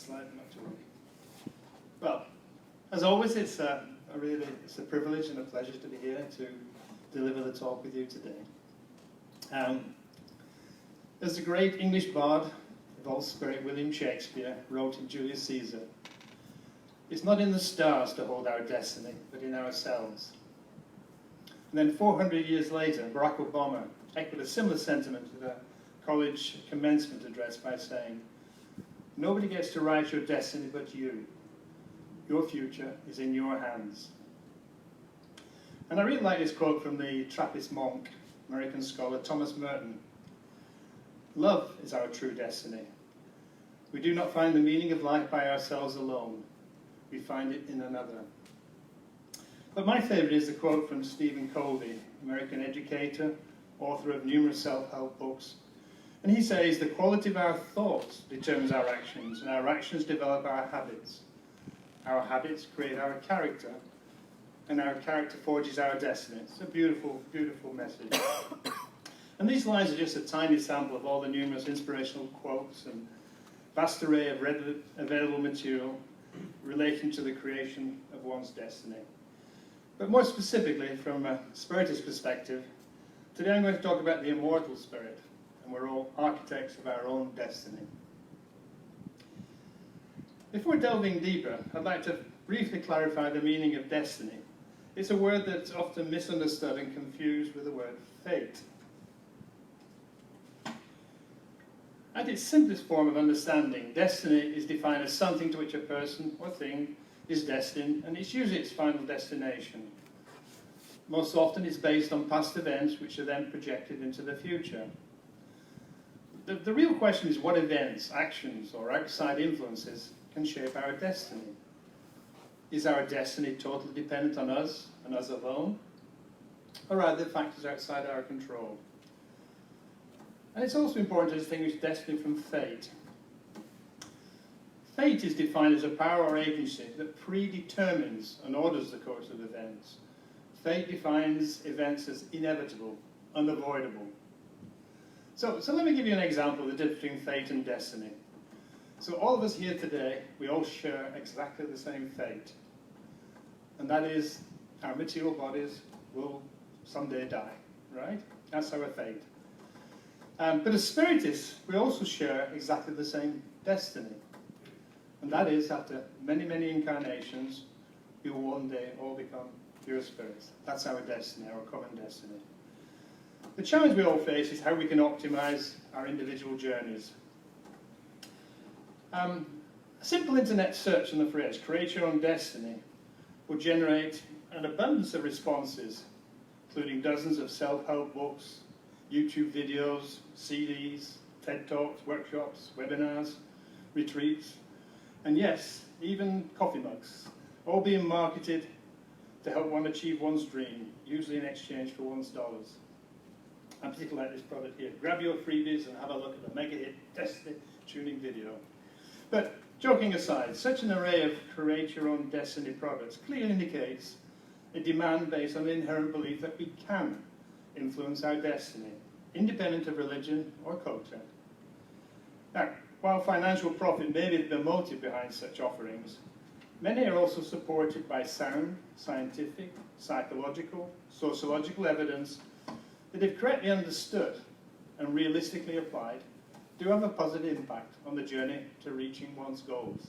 slide, not to worry. Well, as always, it's a privilege and a pleasure to be here to deliver the talk with you today. As the great English bard of all spirit, William Shakespeare, wrote in Julius Caesar, "It's not in the stars to hold our destiny, but in ourselves." And then 400 years later, Barack Obama echoed a similar sentiment at a college commencement address by saying, "Nobody gets to write your destiny but you. Your future is in your hands." And I really like this quote from the Trappist monk, American scholar Thomas Merton. "Love is our true destiny. We do not find the meaning of life by ourselves alone. We find it in another." But my favourite is the quote from Stephen Covey, American educator, author of numerous self-help books. And he says, "The quality of our thoughts determines our actions, and our actions develop our habits. Our habits create our character, and our character forges our destiny." It's a beautiful, beautiful message. And these lines are just a tiny sample of all the numerous inspirational quotes and vast array of readily available material relating to the creation of one's destiny. But more specifically, from a spiritist perspective, today I'm going to talk about the immortal spirit, and we're all architects of our own destiny. Before delving deeper, I'd like to briefly clarify the meaning of destiny. It's a word that's often misunderstood and confused with the word fate. At its simplest form of understanding, destiny is defined as something to which a person or thing is destined, and it's usually its final destination. Most often it's based on past events which are then projected into the future. The real question is what events, actions, or outside influences can shape our destiny. Is our destiny totally dependent on us and us alone? Or are there factors outside our control? And it's also important to distinguish destiny from fate. Fate is defined as a power or agency that predetermines and orders the course of events. Fate defines events as inevitable, unavoidable. So let me give you an example of the difference between fate and destiny. So all of us here today, we all share exactly the same fate. And that is, our material bodies will someday die, right? That's our fate. But as spiritists, we also share exactly the same destiny. And that is, after many, many incarnations, we will one day all become pure spirits. That's our destiny, our common destiny. The challenge we all face is how we can optimize our individual journeys. A simple internet search on the phrase, "create your own destiny," will generate an abundance of responses, including dozens of self-help books, YouTube videos, CDs, TED Talks, workshops, webinars, retreats, and yes, even coffee mugs, all being marketed to help one achieve one's dream, usually in exchange for one's dollars. I particularly like this product here. Grab your freebies and have a look at the mega hit Destiny tuning video. But joking aside, such an array of create your own destiny products clearly indicates a demand based on the inherent belief that we can influence our destiny, independent of religion or culture. Now, while financial profit may be the motive behind such offerings, many are also supported by sound, scientific, psychological, sociological evidence that, if correctly understood and realistically applied, do have a positive impact on the journey to reaching one's goals.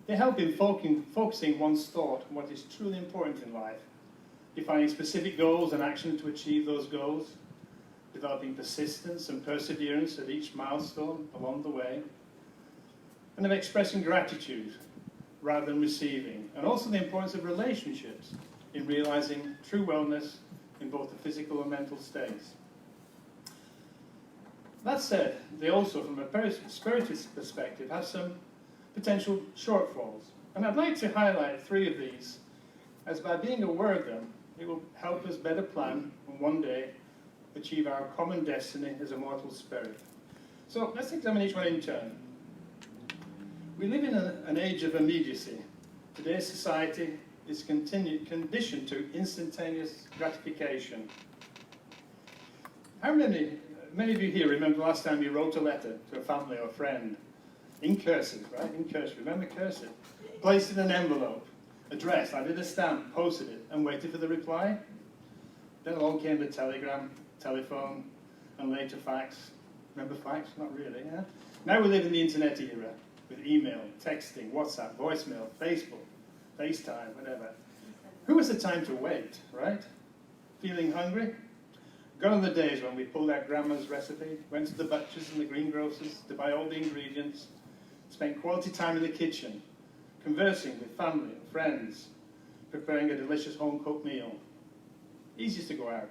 They help in focusing one's thought on what is truly important in life, defining specific goals and action to achieve those goals, developing persistence and perseverance at each milestone along the way, and of expressing gratitude rather than receiving, and also the importance of relationships in realizing true wellness in both the physical and mental states. That said, they also, from a spiritist perspective, have some potential shortfalls. And I'd like to highlight 3 of these, as by being aware of them, it will help us better plan and one day achieve our common destiny as a mortal spirit. So let's examine each one in turn. We live in an age of immediacy. Today's society is conditioned to instantaneous gratification. How many of you here remember the last time you wrote a letter to a family or friend? in cursive, right? In cursive. Remember cursive? Placed in an envelope, addressed. I did a stamp, posted it, and waited for the reply. Then along came the telegram, telephone, and later fax. Remember fax? Not really, yeah? Now we live in the internet era with email, texting, WhatsApp, voicemail, Facebook, FaceTime, whatever. Who has the time to wait, right? Feeling hungry? Gone are the days when we pulled out grandma's recipe, went to the butchers and the greengrocers to buy all the ingredients, spent quality time in the kitchen, conversing with family and friends, preparing a delicious home-cooked meal. Easiest to go out.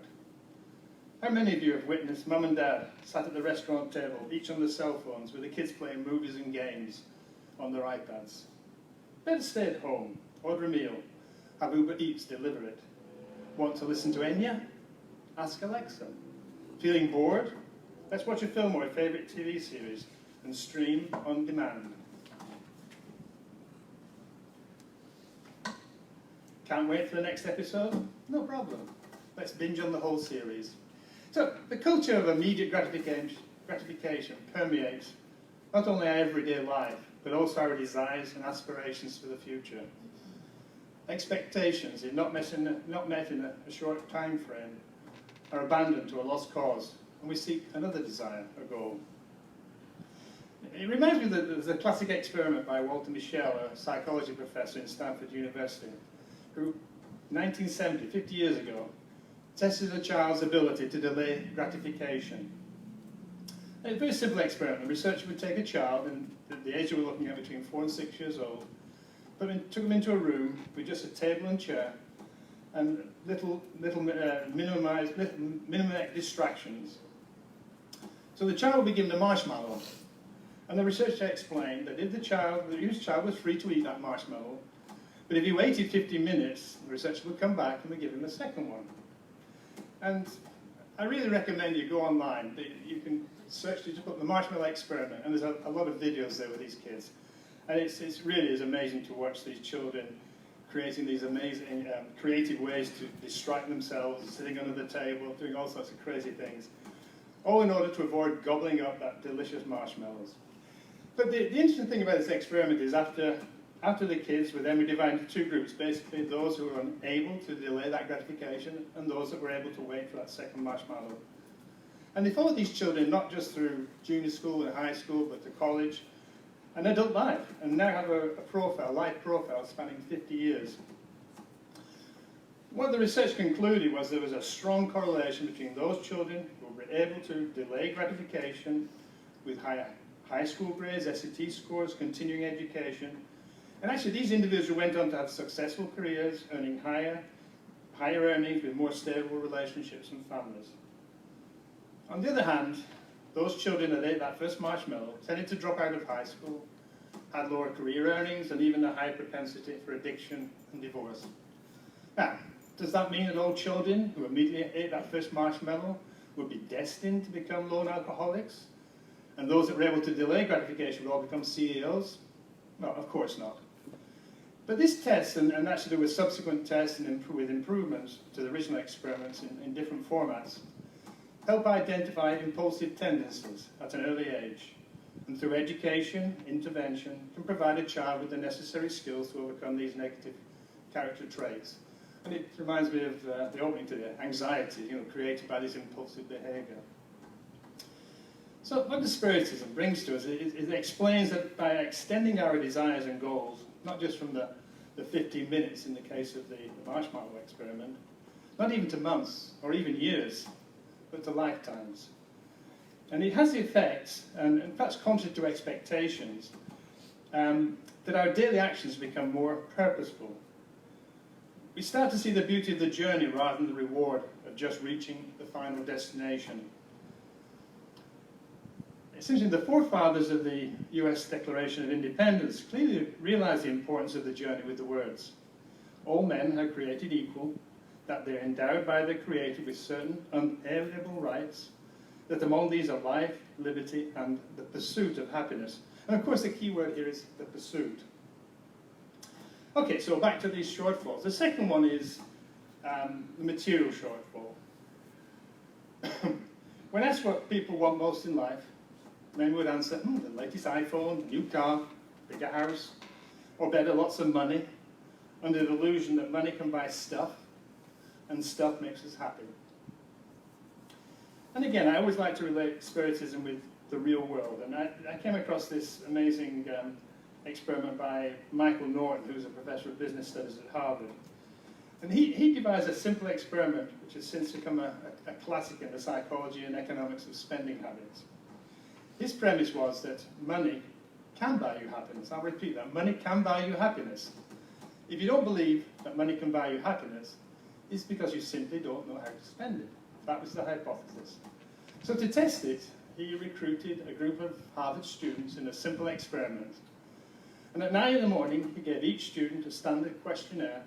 How many of you have witnessed mum and dad sat at the restaurant table, each on their cell phones, with the kids playing movies and games on their iPads? Better stay at home, order a meal, have Uber Eats deliver it. Want to listen to Enya? Ask Alexa. Feeling bored? Let's watch a film or a favourite TV series and stream on demand. Can't wait for the next episode? No problem. Let's binge on the whole series. So the culture of immediate gratification permeates not only our everyday life, but also our desires and aspirations for the future. Expectations, if not met in a short time frame, are abandoned to a lost cause, and we seek another desire, a goal. It reminds me that there's a classic experiment by Walter Mischel, a psychology professor in Stanford University, who, 1970, 50 years ago, tested a child's ability to delay gratification. A very simple experiment. The researcher would take a child, and the age we were looking at between 4 and 6 years old, took them into a room with just a table and chair, and minimum distractions. So the child would be given a marshmallow, and the researcher explained that if the child was free to eat that marshmallow, but if he waited 15 minutes, the researcher would come back and would give him a second one. And I really recommend you go online. You can search, you just put the marshmallow experiment, and there's a lot of videos there with these kids. And it's really is amazing to watch these children creating these amazing creative ways to distract themselves, sitting under the table, doing all sorts of crazy things, all in order to avoid gobbling up that delicious marshmallows. But the interesting thing about this experiment is after the kids were then divided into two groups, basically those who were unable to delay that gratification and those that were able to wait for that second marshmallow. And they followed these children not just through junior school and high school, but to college and adult life, and now have a life profile spanning 50 years. What the research concluded was there was a strong correlation between those children who were able to delay gratification with high school grades, SAT scores, continuing education. And actually these individuals went on to have successful careers, earning higher earnings with more stable relationships and families. On the other hand, those children that ate that first marshmallow tended to drop out of high school, had lower career earnings, and even a high propensity for addiction and divorce. Now, does that mean that all children who immediately ate that first marshmallow would be destined to become lone alcoholics? And those that were able to delay gratification would all become CEOs? No, of course not. But this test, and actually there were subsequent tests and with improvements to the original experiments in different formats, help identify impulsive tendencies at an early age, and through education, intervention, can provide a child with the necessary skills to overcome these negative character traits. And it reminds me of the opening to the anxiety, created by this impulsive behavior. So what the Spiritism brings to us, it explains that by extending our desires and goals, not just from the 15 minutes in the case of the marshmallow experiment, not even to months or even years, but to lifetimes. And it has the effect, and perhaps contrary to expectations, that our daily actions become more purposeful. We start to see the beauty of the journey rather than the reward of just reaching the final destination. Essentially, the forefathers of the US Declaration of Independence clearly realized the importance of the journey with the words, "All men are created equal, that they're endowed by their Creator with certain unalienable rights, that among these are life, liberty, and the pursuit of happiness." And of course, the key word here is the pursuit. Okay, so back to these shortfalls. The second one is the material shortfall. When asked what people want most in life, men would answer, the latest iPhone, new car, bigger house, or better, lots of money, under the illusion that money can buy stuff, and stuff makes us happy. And again, I always like to relate Spiritism with the real world, and I came across this amazing experiment by Michael Norton, who's a professor of business studies at Harvard. And he devised a simple experiment which has since become a classic in the psychology and economics of spending habits. His premise was that money can buy you happiness. I'll repeat that. Money can buy you happiness. If you don't believe that money can buy you happiness, it's because you simply don't know how to spend it. That was the hypothesis. So to test it, he recruited a group of Harvard students in a simple experiment. And at 9 in the morning, he gave each student a standard questionnaire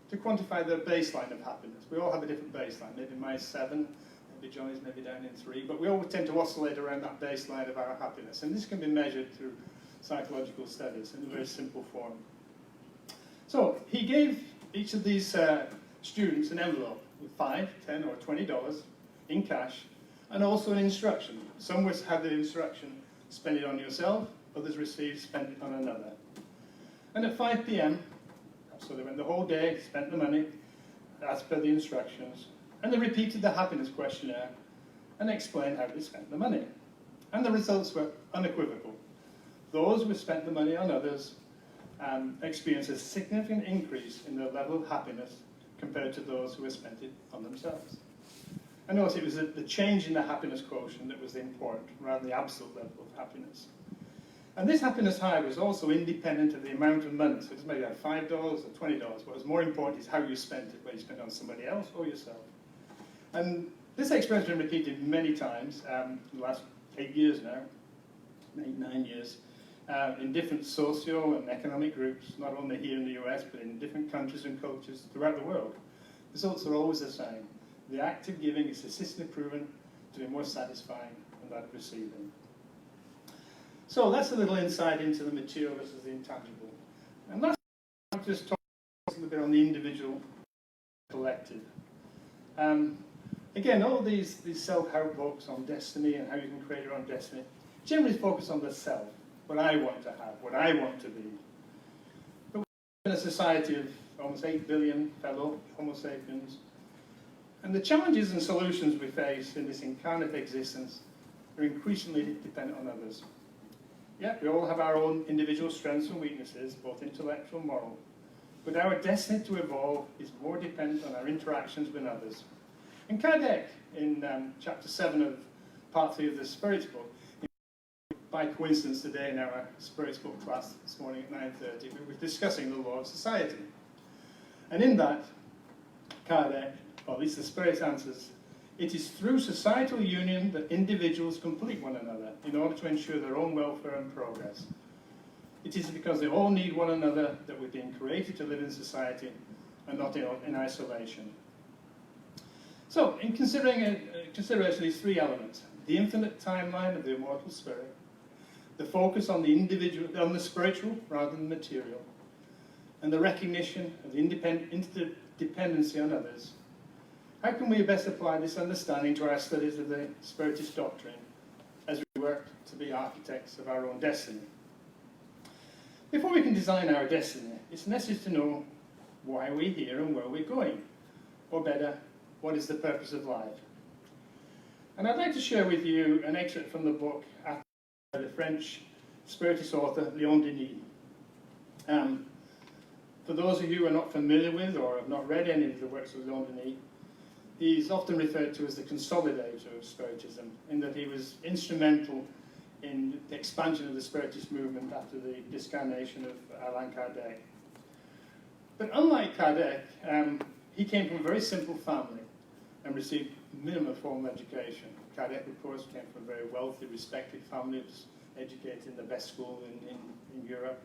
to quantify their baseline of happiness. We all have a different baseline. Maybe mine's 7, maybe Johnny's maybe down in 3, but we all tend to oscillate around that baseline of our happiness. And this can be measured through psychological studies in a very simple form. So he gave each of these students an envelope with $5, $10, or $20 in cash, and also an instruction. Some had the instruction, spend it on yourself, others received, spend it on another. And at 5 p.m., so they went the whole day, spent the money, as per the instructions, and they repeated the happiness questionnaire and explained how they spent the money. And the results were unequivocal. Those who spent the money on others experienced a significant increase in their level of happiness compared to those who had spent it on themselves. And notice it was the change in the happiness quotient that was important, rather than the absolute level of happiness. And this happiness high was also independent of the amount of money. So it doesn't matter if you had $5 or $20. What was more important is how you spent it, whether you spent it on somebody else or yourself. And this experience has been repeated many times in the last 8 years now, 8, 9 years, in different socio and economic groups, not only here in the US, but in different countries and cultures throughout the world. Results are always the same. The act of giving is statistically proven to be more satisfying than that of receiving. So that's a little insight into the material versus the intangible. And last, I'll just talk a little bit on the individual collective. Again, all these self-help books on destiny and how you can create your own destiny generally focus on the self, what I want to have, what I want to be. But we're in a society of almost 8 billion fellow Homo sapiens, and the challenges and solutions we face in this incarnate existence are increasingly dependent on others. Yeah, we all have our own individual strengths and weaknesses, both intellectual and moral, but our destiny to evolve is more dependent on our interactions with others. And Kardec, in chapter 7 of part 3 of the Spirits book, by coincidence today in our Spirits book class this morning at 9:30, we were discussing the law of society. And in that, Kardec, or at least the Spirits answers, it is through societal union that individuals complete one another in order to ensure their own welfare and progress. It is because they all need one another that we're being created to live in society and not in isolation. So, in consideration these 3 elements, the infinite timeline of the immortal spirit, the focus on the individual, on the spiritual rather than the material, and the recognition of the interdependency on others, how can we best apply this understanding to our studies of the Spiritist doctrine as we work to be architects of our own destiny? Before we can design our destiny, it's necessary to know why we're here and where we're going, or better, what is the purpose of life? And I'd like to share with you an excerpt from the book by the French Spiritist author Leon Denis. For those of you who are not familiar with or have not read any of the works of Leon Denis, he's often referred to as the consolidator of Spiritism, in that he was instrumental in the expansion of the Spiritist movement after the discarnation of Allan Kardec. But unlike Kardec, he came from a very simple family and received minimum formal education. Kardec, of course, came from a very wealthy, respected family, was educated in the best school in Europe.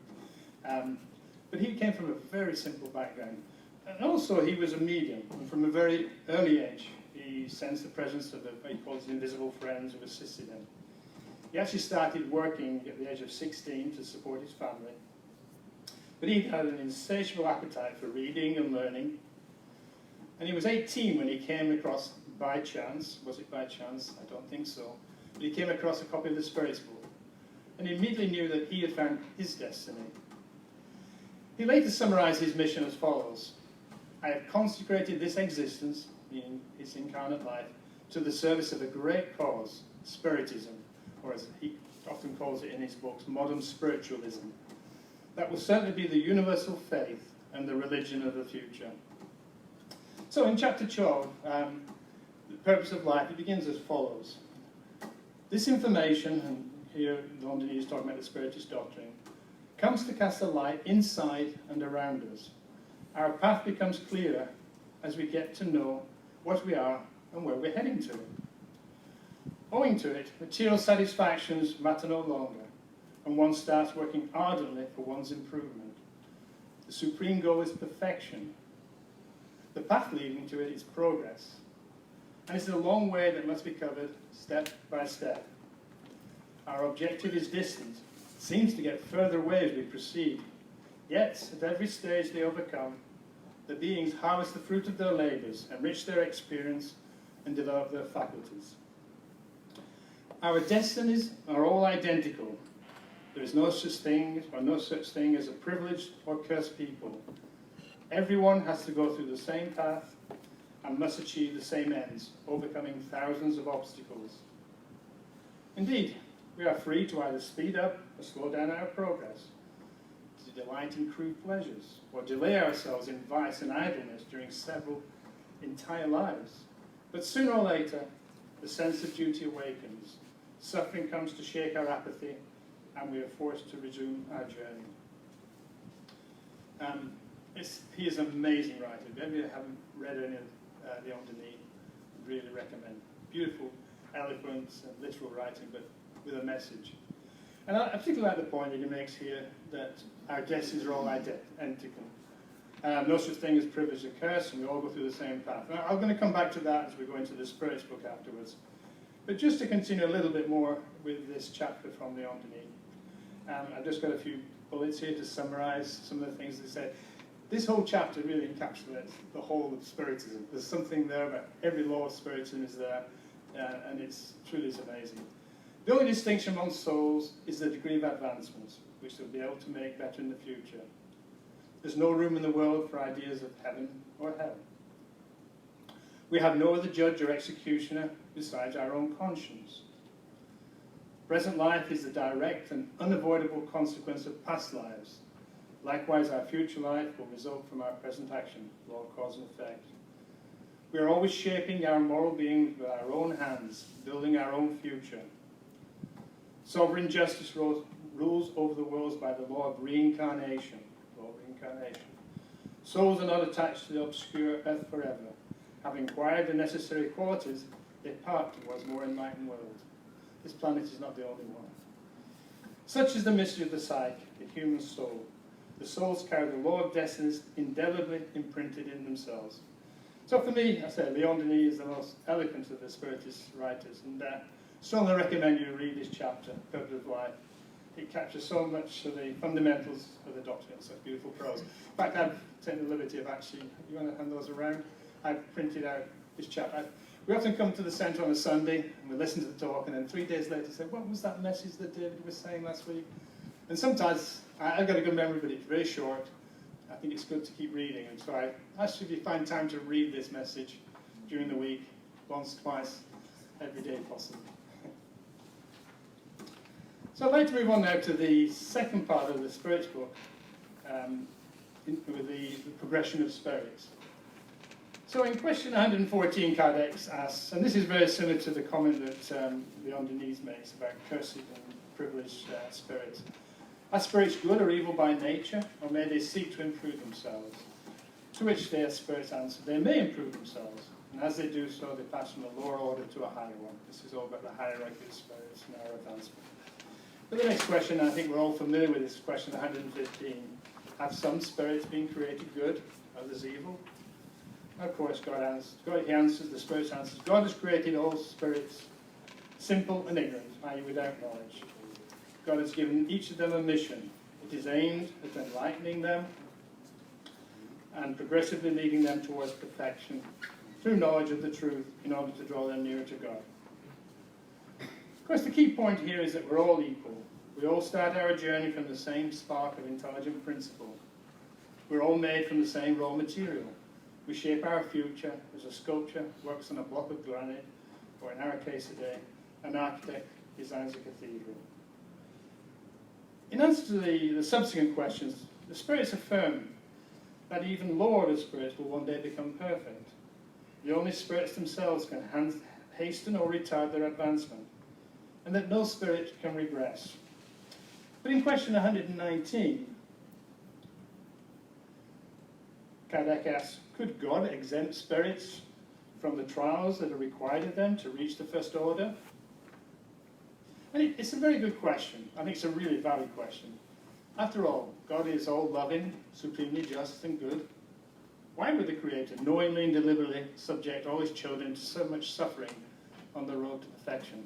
But he came from a very simple background. And also, he was a medium. And from a very early age, he sensed the presence of what he calls invisible friends who assisted him. He actually started working at the age of 16 to support his family. But he had an insatiable appetite for reading and learning. And he was 18 when he came across, by chance, was it by chance? I don't think so. But he came across a copy of the Spirits book. and he immediately knew that he had found his destiny. He later summarized his mission as follows: I have consecrated this existence, meaning its incarnate life, to the service of a great cause, Spiritism, or as he often calls it in his books, modern spiritualism. That will certainly be the universal faith and the religion of the future. So in chapter 12, the purpose of life, it begins as follows. This information, and here London is talking about the Spiritist doctrine, comes to cast a light inside and around us. Our path becomes clearer as we get to know what we are and where we're heading to. Owing to it, material satisfactions matter no longer, and one starts working ardently for one's improvement. The supreme goal is perfection. The path leading to it is progress, and it's a long way that must be covered step by step. Our objective is distant, seems to get further away as we proceed. Yet, at every stage they overcome, the beings harvest the fruit of their labours, enrich their experience, and develop their faculties. Our destinies are all identical. There is no such thing as a privileged or cursed people. Everyone has to go through the same path and must achieve the same ends, overcoming thousands of obstacles. Indeed, we are free to either speed up or slow down our progress, to delight in crude pleasures, or delay ourselves in vice and idleness during several entire lives. But sooner or later, the sense of duty awakens. Suffering comes to shake our apathy, and we are forced to resume our journey. He is an amazing writer. If you haven't read any of Leon Denis, I'd really recommend. Beautiful, eloquent, and literal writing, but with a message. And I particularly like the point that he makes here that our destinies are all identical. No such thing as privilege or curse, and we all go through the same path. And I'm going to come back to that as we go into the Spirit's book afterwards. But just to continue a little bit more with this chapter from Leon Denis, I've just got a few bullets here to summarize some of the things they said. This whole chapter really encapsulates the whole of Spiritism. There's something there about every law of Spiritism is there, and it's truly amazing. The only distinction among souls is the degree of advancement, which they'll be able to make better in the future. There's no room in the world for ideas of heaven or hell. We have no other judge or executioner besides our own conscience. Present life is the direct and unavoidable consequence of past lives. Likewise, our future life will result from our present action, law of cause and effect. We are always shaping our moral being with our own hands, building our own future. Sovereign justice rules over the worlds by the law of reincarnation. Souls are not attached to the obscure earth forever. Having acquired the necessary qualities, they part towards a more enlightened world. This planet is not the only one. Such is the mystery of the psyche, the human soul. The souls carry the law of destinies indelibly imprinted in themselves. So for me, I say Leon Denis is the most eloquent of the Spiritist writers, and strongly recommend you read this chapter, Purpose of Life. It captures so much of the fundamentals of the doctrine. It's such beautiful prose. In fact, I've taken the liberty of actually, you want to hand those around? I've printed out this chapter. We often come to the centre on a Sunday, and we listen to the talk, and then 3 days later say, what was that message that David was saying last week? And sometimes, I've got a good memory, but it's very short. I think it's good to keep reading, and so I ask you if you find time to read this message during the week, once, twice, every day possible. So I'd like to move on now to the second part of the Spirit's book, with the progression of spirits. So in question 114, Kardec asks, and this is very similar to the comment that Leon Denis makes about cursed and privileged spirits. Are spirits good or evil by nature, or may they seek to improve themselves? To which their spirits answer, they may improve themselves, and as they do so, they pass from a lower order to a higher one. This is all about the hierarchy of spirits and our advancement. But the next question, I think we're all familiar with this question 115. Have some spirits been created good, others evil? Of course, he answers, the Spirit answers, God has created all spirits simple and ignorant, i.e. without knowledge. God has given each of them a mission. It is aimed at enlightening them and progressively leading them towards perfection through knowledge of the truth in order to draw them nearer to God. Of course, the key point here is that we're all equal. We all start our journey from the same spark of intelligent principle. We're all made from the same raw material. We shape our future as a sculptor works on a block of granite, or in our case today, an architect designs a cathedral. In answer to the subsequent questions, the spirits affirm that even lower order spirits will one day become perfect. The only spirits themselves can hasten or retard their advancement, and that no spirit can regress. But in question 119, Kardec asks, could God exempt spirits from the trials that are required of them to reach the first order? And it's a very good question. I think it's a really valid question. After all, God is all-loving, supremely just and good. Why would the Creator knowingly and deliberately subject all his children to so much suffering on the road to perfection?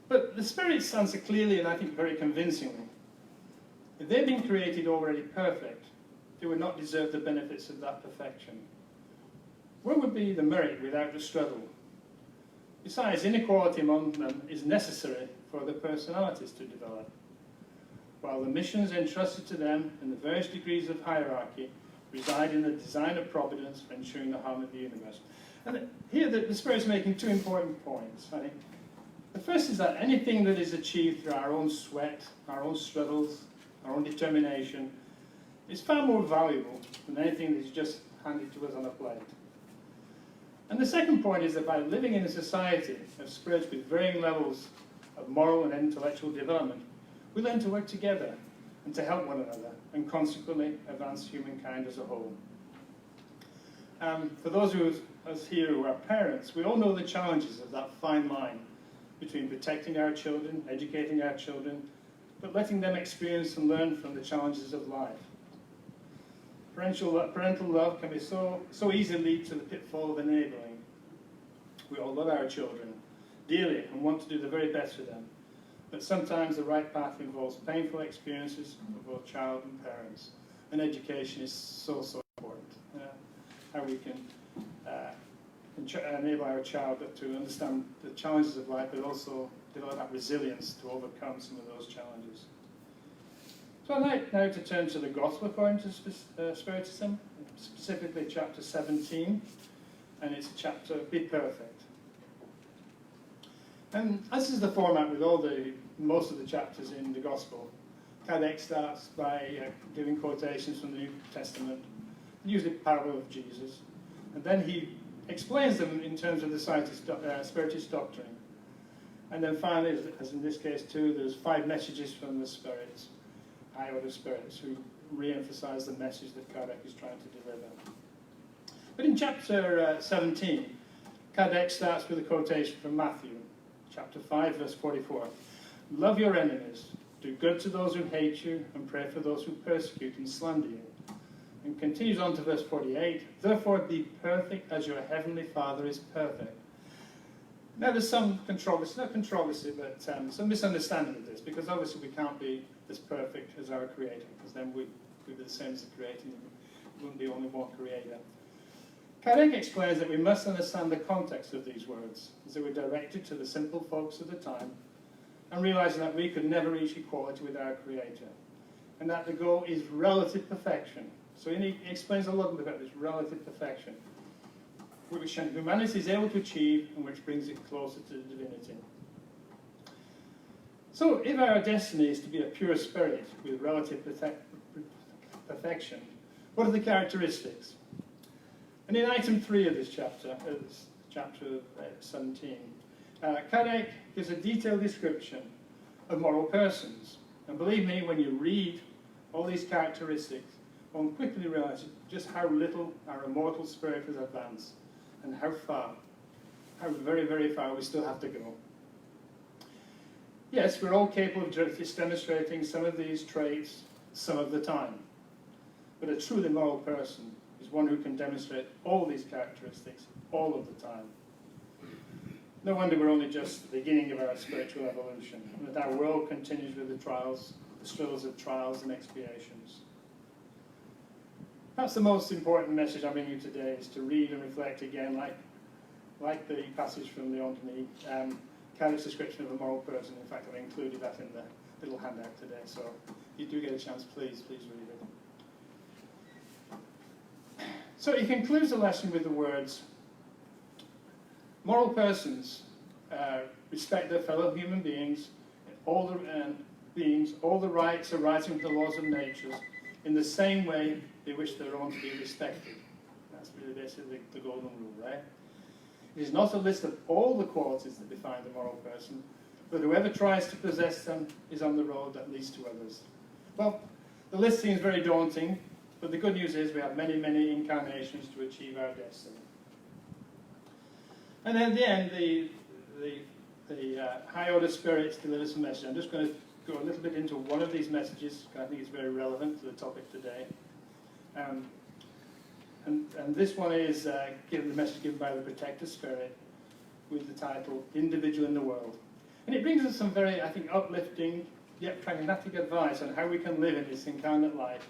But the spirits answer clearly and I think very convincingly. If they've been created already perfect, they would not deserve the benefits of that perfection. Where would be the merit without the struggle? Besides, inequality among them is necessary for the personalities to develop, while the missions entrusted to them in the various degrees of hierarchy reside in the design of providence for ensuring the harm of the universe. And here the Spirit's making two important points, I think. The first is that anything that is achieved through our own sweat, our own struggles, our own determination, is far more valuable than anything that is just handed to us on a plate. And the second point is that by living in a society of spirits with varying levels of moral and intellectual development, we learn to work together and to help one another and consequently advance humankind as a whole. For those of us here who are parents, we all know the challenges of that fine line between protecting our children, educating our children, but letting them experience and learn from the challenges of life. Parental love can be so easily lead to the pitfall of enabling. We all love our children dearly and want to do the very best for them, but sometimes the right path involves painful experiences for both child and parents, and education is so important. How we can enable our child to understand the challenges of life, but also develop that resilience to overcome some of those challenges. So I'd like now to turn to the Gospel according to Spiritism, specifically chapter 17, and it's chapter Be Perfect. And as is the format with most of the chapters in the Gospel, Kardec starts by giving quotations from the New Testament, usually parable of Jesus, and then he explains them in terms of the Spiritist doctrine. And then finally, as in this case too, there's 5 messages from the spirits, high order spirits, who re-emphasize the message that Kardec is trying to deliver. But in chapter 17, Kardec starts with a quotation from Matthew, chapter 5, verse 44. Love your enemies, do good to those who hate you, and pray for those who persecute and slander you. And continues on to verse 48, therefore be perfect as your heavenly Father is perfect. Now there's some controversy, not controversy, but some misunderstanding of this, because obviously we can't be as perfect as our Creator, because then we'd be the same as the Creator, we wouldn't be only one Creator. Kardec explains that we must understand the context of these words, as they were directed to the simple folks of the time, and realizing that we could never reach equality with our Creator, and that the goal is relative perfection. So he explains a lot about this relative perfection, which humanity is able to achieve and which brings it closer to divinity. So if our destiny is to be a pure spirit with relative perfection, what are the characteristics? And in item 3 of this chapter, chapter 17, Kardec gives a detailed description of moral persons. And believe me, when you read all these characteristics, one quickly realizes just how little our immortal spirit has advanced, and how very, very far we still have to go. Yes, we're all capable of just demonstrating some of these traits some of the time, but a truly moral person is one who can demonstrate all these characteristics all of the time. No wonder we're only just the beginning of our spiritual evolution, and that our world continues with the struggles of trials and expiations. Perhaps the most important message I'm bringing you today is to read and reflect again, like the passage from Leon Denis, character description of a moral person. In fact, I've included that in the little handout today, so if you do get a chance, please read it. So he concludes the lesson with the words, moral persons respect their fellow human beings, all the rights arising from the laws of nature, in the same way they wish their own to be respected. That's really basically the golden rule, right? It is not a list of all the qualities that define the moral person, but whoever tries to possess them is on the road that leads to others. Well, the list seems very daunting, but the good news is we have many, many incarnations to achieve our destiny. And then at the end, the high order spirits deliver some message. I'm just going to go a little bit into one of these messages, because I think it's very relevant to the topic today. And this one is the message given by the Protector Spirit with the title, Individual in the World. And it brings us some very, I think, uplifting yet pragmatic advice on how we can live in this incarnate life,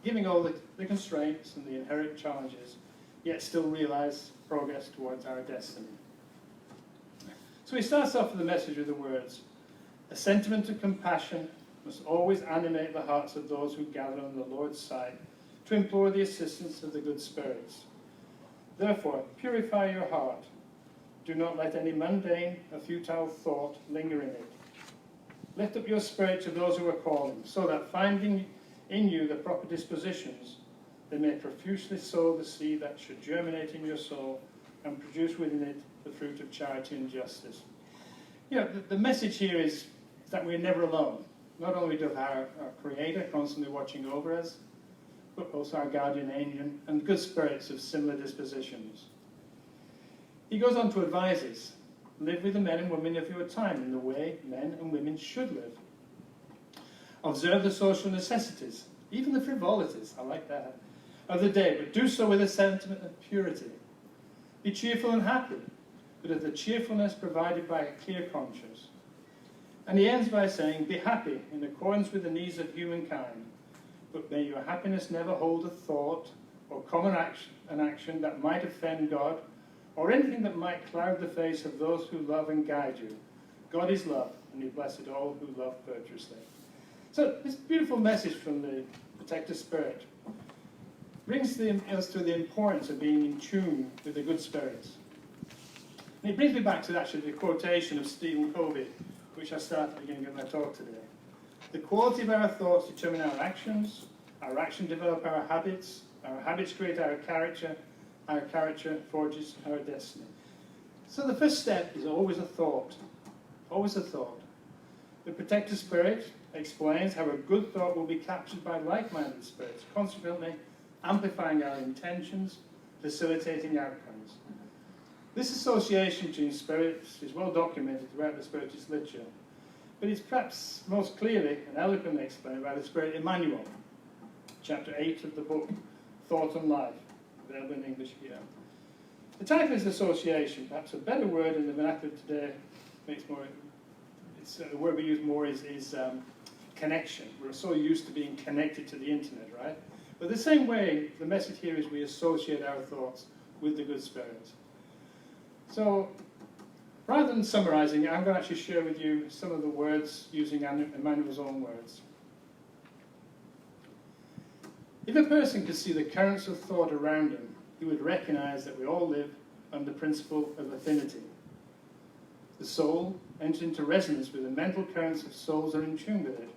giving all the constraints and the inherent challenges, yet still realize progress towards our destiny. So he starts off with the message with the words, a sentiment of compassion must always animate the hearts of those who gather on the Lord's side to implore the assistance of the good spirits. Therefore, purify your heart. Do not let any mundane or futile thought linger in it. Lift up your spirit to those who are calling, so that finding in you the proper dispositions, they may profusely sow the seed that should germinate in your soul and produce within it the fruit of charity and justice. You know, the message here is that we're never alone. Not only does our Creator constantly watching over us, but also our guardian angel and good spirits of similar dispositions. He goes on to advise us, live with the men and women of your time in the way men and women should live. Observe the social necessities, even the frivolities, I like that, of the day, but do so with a sentiment of purity. Be cheerful and happy, but of the cheerfulness provided by a clear conscience. And he ends by saying, be happy in accordance with the needs of humankind, but may your happiness never hold a thought or common action that might offend God, or anything that might cloud the face of those who love and guide you. God is love, and he blessed all who love virtuously. So this beautiful message from the Protector Spirit brings us to the importance of being in tune with the good spirits. And it brings me back to actually the quotation of Stephen Covey, which I started at the beginning of my talk today. The quality of our thoughts determine our actions develop our habits create our character forges our destiny. So the first step is always a thought, always a thought. The Protector Spirit explains how a good thought will be captured by like-minded spirits, consequently amplifying our intentions, facilitating outcomes. This association between spirits is well documented throughout the Spiritist literature, but it's perhaps most clearly and eloquently explained by the Spirit Emmanuel, chapter 8 of the book Thought and Life, available in English here. The title is association. Perhaps a better word in the vernacular today makes more. The word we use more is connection. We're so used to being connected to the internet, right? But the same way, the message here is we associate our thoughts with the good spirits. So, rather than summarizing, I'm going to actually share with you some of the words using Emmanuel's own words. If a person could see the currents of thought around him, he would recognize that we all live under the principle of affinity. The soul enters into resonance with the mental currents of souls that are in tune with it.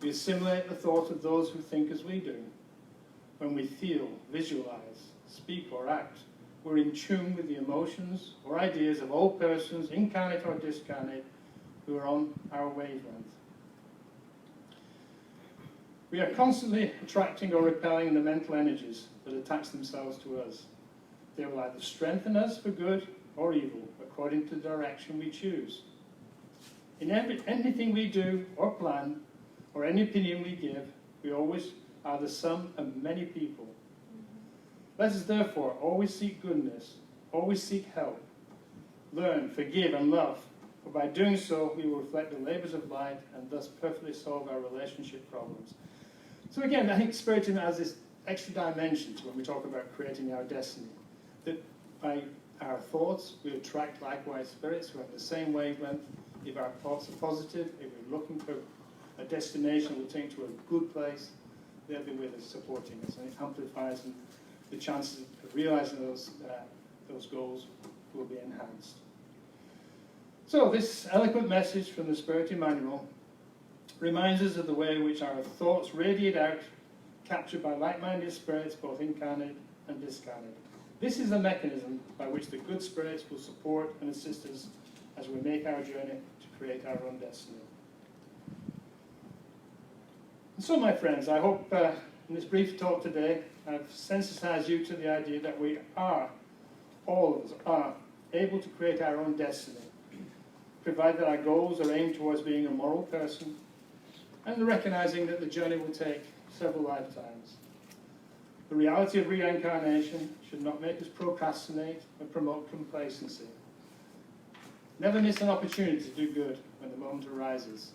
We assimilate the thought of those who think as we do. When we feel, visualize, speak or act, we're in tune with the emotions or ideas of all persons, incarnate or discarnate, who are on our wavelength. We are constantly attracting or repelling the mental energies that attach themselves to us. They will either strengthen us for good or evil, according to the direction we choose. In anything we do or plan, or any opinion we give, we always are the sum of many people. Let us therefore always seek goodness, always seek help, learn, forgive and love, for by doing so we will reflect the labors of light and thus perfectly solve our relationship problems. So again, I think Spiritism has this extra dimension to when we talk about creating our destiny, that by our thoughts, we attract likewise spirits who have the same wavelength. If our thoughts are positive, if we're looking for a destination that will take to a good place, they'll be with us, supporting us, and it amplifies, and the chances of realizing those goals will be enhanced. So this eloquent message from the Spirit Emmanuel reminds us of the way in which our thoughts radiate out, captured by like-minded spirits, both incarnate and discarnate. This is the mechanism by which the good spirits will support and assist us as we make our journey to create our own destiny. And so, my friends, I hope in this brief talk today, I've sensitized you to the idea that we are, all of us are, able to create our own destiny, provided that our goals are aimed towards being a moral person, and recognizing that the journey will take several lifetimes. The reality of reincarnation should not make us procrastinate and promote complacency. Never miss an opportunity to do good when the moment arises.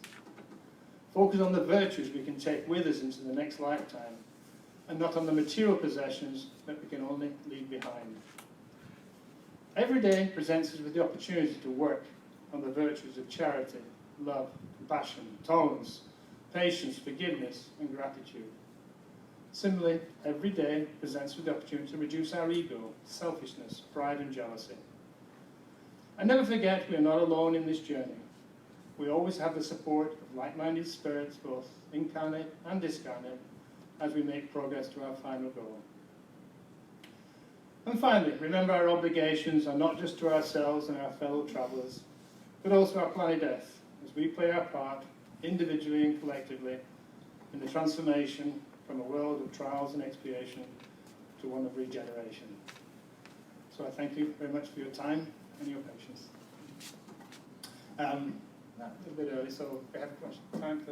Focus on the virtues we can take with us into the next lifetime, and not on the material possessions that we can only leave behind. Every day presents us with the opportunity to work on the virtues of charity, love, compassion, tolerance, patience, forgiveness, and gratitude. Similarly, every day presents with the opportunity to reduce our ego, selfishness, pride, and jealousy. And never forget, we are not alone in this journey. We always have the support of like-minded spirits, both incarnate and discarnate, as we make progress to our final goal. And finally, remember our obligations are not just to ourselves and our fellow travellers, but also our planet Earth, as we play our part, individually and collectively, in the transformation from a world of trials and expiation to one of regeneration. So I thank you very much for your time and your patience. A little bit early, so we have time for